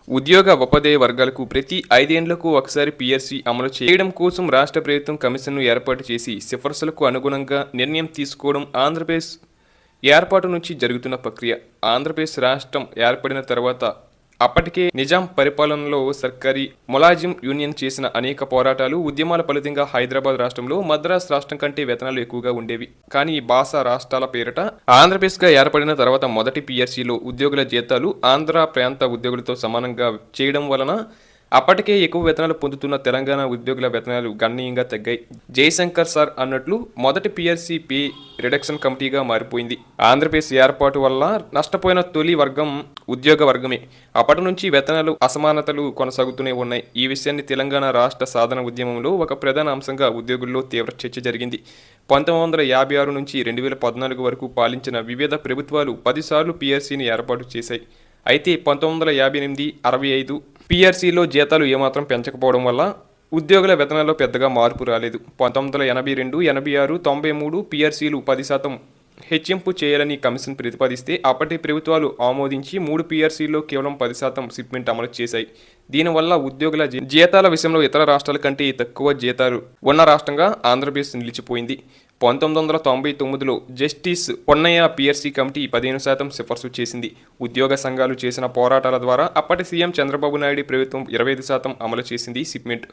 ఉద్యోగ ఉపాధ్యాయ వర్గాలకు ప్రతి 5 ఏండ్లకు ఒకసారి పీఆర్సీ అమలు చేయడం కోసం రాష్ట్ర ప్రభుత్వం కమిషన్ను ఏర్పాటు చేసి సిఫార్సులకు అనుగుణంగా నిర్ణయం తీసుకోవడం ఆంధ్రప్రదేశ్ ఏర్పాటు నుంచి జరుగుతున్న ప్రక్రియ. ఆంధ్రప్రదేశ్ రాష్ట్రం ఏర్పడిన తర్వాత అప్పటికే నిజాం పరిపాలనలో సర్కారీ ములాజిం యూనియన్ చేసిన అనేక పోరాటాలు, ఉద్యమాల ఫలితంగా హైదరాబాద్ రాష్ట్రంలో మద్రాస్ రాష్ట్రం కంటే వేతనాలు ఎక్కువగా ఉండేవి. కానీ భాషా రాష్ట్రాల పేరిట ఆంధ్రప్రదేశ్గా ఏర్పడిన తర్వాత మొదటి పీఆర్సీలో ఉద్యోగుల జీతాలు ఆంధ్ర ప్రాంత ఉద్యోగులతో సమానంగా చేయడం వలన అప్పటికే ఎక్కువ వేతనాలు పొందుతున్న తెలంగాణ ఉద్యోగుల వేతనాలు గణనీయంగా తగ్గాయి. జయశంకర్ సార్ అన్నట్లు మొదటి పీఆర్సీ పే రిడక్షన్ కమిటీగా మారిపోయింది. ఆంధ్రప్రదేశ్ ఏర్పాటు వల్ల నష్టపోయిన తొలి వర్గం ఉద్యోగ వర్గమే. అప్పటి నుంచి వేతనాలు అసమానతలు కొనసాగుతూనే ఉన్నాయి. ఈ విషయాన్ని తెలంగాణ రాష్ట్ర సాధన ఉద్యమంలో ఒక ప్రధాన అంశంగా ఉద్యోగుల్లో తీవ్ర చర్చ జరిగింది. 1956 నుంచి 2014 వరకు పాలించిన వివిధ ప్రభుత్వాలు 10 సార్లు పీఆర్సీని ఏర్పాటు చేశాయి. అయితే 1958, 65 పీఆర్సీలో జీతాలు ఏమాత్రం పెంచకపోవడం వల్ల ఉద్యోగుల వేతనాల్లో పెద్దగా మార్పు రాలేదు. 1982, 86, 93 పీఆర్సీలు 10% హెచ్చింపు చేయాలని కమిషన్ ప్రతిపాదిస్తే అప్పటి ప్రభుత్వాలు ఆమోదించి 3 పీఆర్సీల్లో కేవలం 10% షిప్మెంట్ అమలు చేశాయి. దీనివల్ల ఉద్యోగుల జీతాల విషయంలో ఇతర రాష్ట్రాల కంటే తక్కువ జీతాలు ఉన్న రాష్ట్రంగా ఆంధ్రప్రదేశ్ నిలిచిపోయింది. 1999లో జస్టిస్ పొన్నయ్య పీఆర్సీ కమిటీ 15% సిఫార్సు చేసింది. ఉద్యోగ సంఘాలు చేసిన పోరాటాల ద్వారా అప్పటి సీఎం చంద్రబాబు నాయుడు ప్రభుత్వం 25% అమలు చేసింది షిప్మెంట్.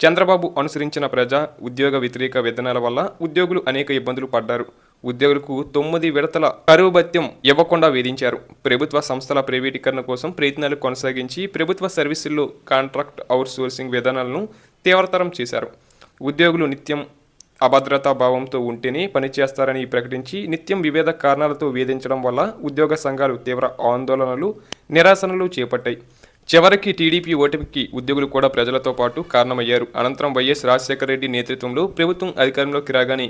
చంద్రబాబు అనుసరించిన ప్రజా ఉద్యోగ వ్యతిరేక విధానాల వల్ల ఉద్యోగులు అనేక ఇబ్బందులు పడ్డారు. ఉద్యోగులకు 9 విడతల కరువు భత్యం ఇవ్వకుండా వేధించారు. ప్రభుత్వ సంస్థల ప్రైవేటీకరణ కోసం ప్రయత్నాలు కొనసాగించి ప్రభుత్వ సర్వీసుల్లో కాంట్రాక్ట్ అవుట్సోర్సింగ్ విధానాలను తీవ్రతరం చేశారు. ఉద్యోగులు నిత్యం అభద్రతా భావంతో ఉంటేనే పనిచేస్తారని ప్రకటించి నిత్యం వివిధ కారణాలతో వేధించడం వల్ల ఉద్యోగ సంఘాలు తీవ్ర ఆందోళనలు, నిరాశనలు చేపట్టాయి. చివరికి టీడీపీ ఓటమికి ఉద్యోగులు కూడా ప్రజలతో పాటు కారణమయ్యారు. అనంతరం వైఎస్ రాజశేఖర రెడ్డి నేతృత్వంలో ప్రభుత్వం అధికారంలోకి రాగానే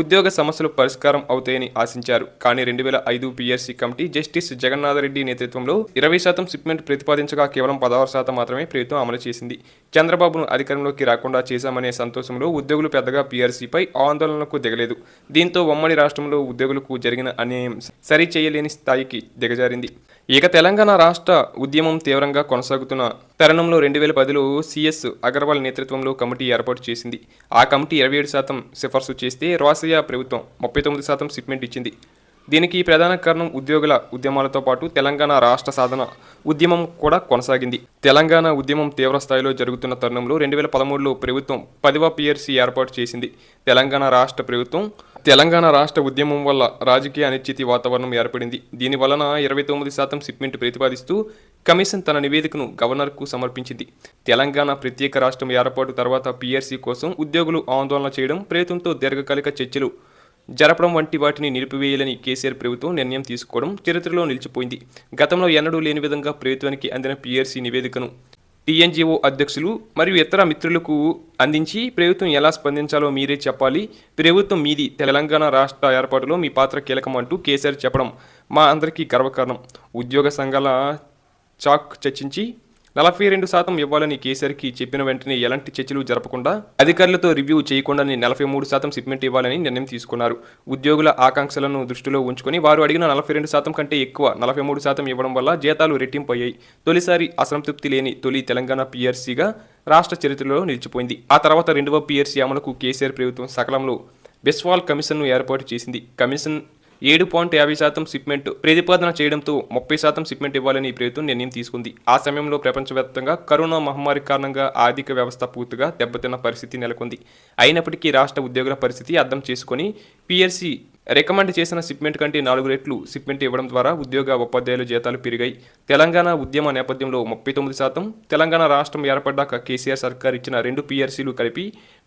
ఉద్యోగ సమస్యలు పరిష్కారం అవుతాయని ఆశించారు. కానీ 2005 పీఆర్సీ కమిటీ జస్టిస్ జగన్నాథరెడ్డి నేతృత్వంలో 20% షిప్మెంట్ ప్రతిపాదించగా కేవలం 16% మాత్రమే ప్రభుత్వం అమలు చేసింది. చంద్రబాబును అధికారంలోకి రాకుండా చేశామనే సంతోషంలో ఉద్యోగులు పెద్దగా పీఆర్సీపై ఆందోళనలకు దిగలేదు. దీంతో ఉమ్మడి రాష్ట్రంలో ఉద్యోగులకు జరిగిన అన్యాయం సరిచేయలేని స్థాయికి దిగజారింది. ఇక తెలంగాణ రాష్ట్ర ఉద్యమం తీవ్రంగా కొనసాగుతున్న తరుణంలో 2010లో సిఎస్ అగర్వాల్ నేతృత్వంలో కమిటీ ఏర్పాటు చేసింది. ఆ కమిటీ 27% సిఫార్సు చేస్తే రాసయ్య ప్రభుత్వం 39% షిప్మెంట్ ఇచ్చింది. దీనికి ప్రధాన కారణం ఉద్యోగుల ఉద్యమాలతో పాటు తెలంగాణ రాష్ట్ర సాధన ఉద్యమం కూడా కొనసాగింది. తెలంగాణ ఉద్యమం తీవ్ర స్థాయిలో జరుగుతున్న తరుణంలో 2013లో ప్రభుత్వం 10వ పీఆర్సీ ఏర్పాటు చేసింది. తెలంగాణ రాష్ట్ర ఉద్యమం వల్ల రాజకీయ అనిశ్చితి వాతావరణం ఏర్పడింది. దీని వలన 29% షిప్మెంట్ ప్రతిపాదిస్తూ కమిషన్ తన నివేదికను గవర్నర్కు సమర్పించింది. తెలంగాణ ప్రత్యేక రాష్ట్రం ఏర్పాటు తర్వాత పీఆర్సీ కోసం ఉద్యోగులు ఆందోళన చేయడం, ప్రభుత్వంతో దీర్ఘకాలిక చర్చలు జరపడం వంటి వాటిని నిలిపివేయాలని కేసీఆర్ ప్రభుత్వం నిర్ణయం తీసుకోవడం చరిత్రలో నిలిచిపోయింది. గతంలో ఎన్నడూ లేని విధంగా ప్రభుత్వానికి అందిన పీఆర్సీ నివేదికను టీఎన్జీఓ అధ్యక్షులు మరియు ఇతర మిత్రులకు అందించి ప్రభుత్వం ఎలా స్పందించాలో మీరే చెప్పాలి, ప్రభుత్వం మీది, తెలంగాణ రాష్ట్ర ఏర్పాటులో మీ పాత్ర కీలకం అంటూ కేసీఆర్ చెప్పడం మా అందరికీ గర్వకారణం. ఉద్యోగ సంఘాల చాక్ చర్చించి 42% ఇవ్వాలని కేసీఆర్కి చెప్పిన వెంటనే ఎలాంటి చర్చలు జరపకుండా అధికారులతో రివ్యూ చేయకుండానే 43% షిప్మెంట్ ఇవ్వాలని నిర్ణయం తీసుకున్నారు. ఉద్యోగుల ఆకాంక్షలను దృష్టిలో ఉంచుకొని వారు అడిగిన 42% కంటే ఎక్కువ 43% ఇవ్వడం వల్ల జీతాలు రెట్టింపు అయ్యాయి. తొలిసారి అసంతృప్తి లేని తొలి తెలంగాణ పీఆర్సీగా రాష్ట్ర చరిత్రలో నిలిచిపోయింది. ఆ తర్వాత 2వ పీఆర్సీ అమలుకు కేసీఆర్ ప్రభుత్వం సకాలంలో బిస్వాల్ కమిషన్ను ఏర్పాటు చేసింది. కమిషన్ 7.50% షిప్మెంట్ ప్రతిపాదన చేయడంతో 30% షిప్మెంట్ ఇవ్వాలని ప్రభుత్వం నిర్ణయం తీసుకుంది. ఆ సమయంలో ప్రపంచవ్యాప్తంగా కరోనా మహమ్మారి కారణంగా ఆర్థిక వ్యవస్థ పూర్తిగా దెబ్బతిన్న పరిస్థితి నెలకొంది. అయినప్పటికీ రాష్ట్ర ఉద్యోగుల పరిస్థితి అర్థం చేసుకొని పీఆర్సీ రికమెండ్ చేసిన షిప్మెంట్ కంటే 4 రెట్లు షిప్మెంట్ ఇవ్వడం ద్వారా ఉద్యోగ ఉపాధ్యాయుల జీతాలు పెరిగాయి. తెలంగాణ ఉద్యమ నేపథ్యంలో 39%, తెలంగాణ రాష్ట్రం ఏర్పడ్డాక కేసీఆర్ సర్కార్ ఇచ్చిన 2 పీఆర్సీలు కలిపి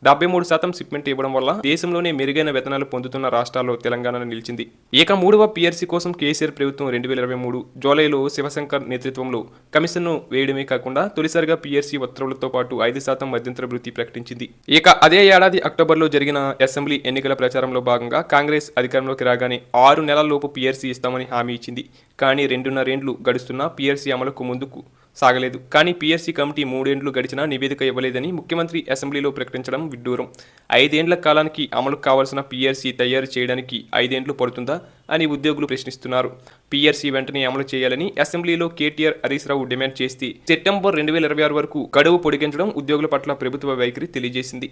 73% షిప్మెంట్ ఇవ్వడం వల్ల దేశంలోనే మెరుగైన వేతనాలు పొందుతున్న రాష్ట్రాల్లో తెలంగాణ నిలిచింది. ఇక 3వ పీఆర్సీ కోసం కేసీఆర్ ప్రభుత్వం 2023 జూలైలో శివశంకర్ నేతృత్వంలో కమిషన్ను వేయడమే కాకుండా తొలిసారిగా పీఆర్సీ ఉత్తర్వులతో పాటు 5% మధ్యంతర వృత్తి ప్రకటించింది. ఇక అదే ఏడాది అక్టోబర్లో జరిగిన అసెంబ్లీ ఎన్నికల ప్రచారంలో భాగంగా కాంగ్రెస్ అధికారంలోకి రాగానే 6 నెలల్లోపు పీఆర్సీ ఇస్తామని హామీ ఇచ్చింది. కానీ 2.5 ఏళ్లు గడుస్తున్నా పీఆర్సీ అమలుకు ముందుకు సాగలేదు. కానీ పీఎస్సీ కమిటీ 3 ఏళ్లు గడిచినా నివేదిక ఇవ్వలేదని ముఖ్యమంత్రి అసెంబ్లీలో ప్రకటించడం విడ్డూరం. 5 ఏండ్ల కాలానికి అమలు కావాల్సిన పీఆర్సీ తయారు చేయడానికి 5 ఏండ్లు పడుతుందా అని ఉద్యోగులు ప్రశ్నిస్తున్నారు. పీఆర్సీ వెంటనే అమలు చేయాలని అసెంబ్లీలో కేటీఆర్, హరీష్ రావు డిమాండ్ చేస్తే సెప్టెంబర్ 2026 వరకు గడువు పొడిగించడం ఉద్యోగుల పట్ల ప్రభుత్వ వైఖరి తెలియజేసింది.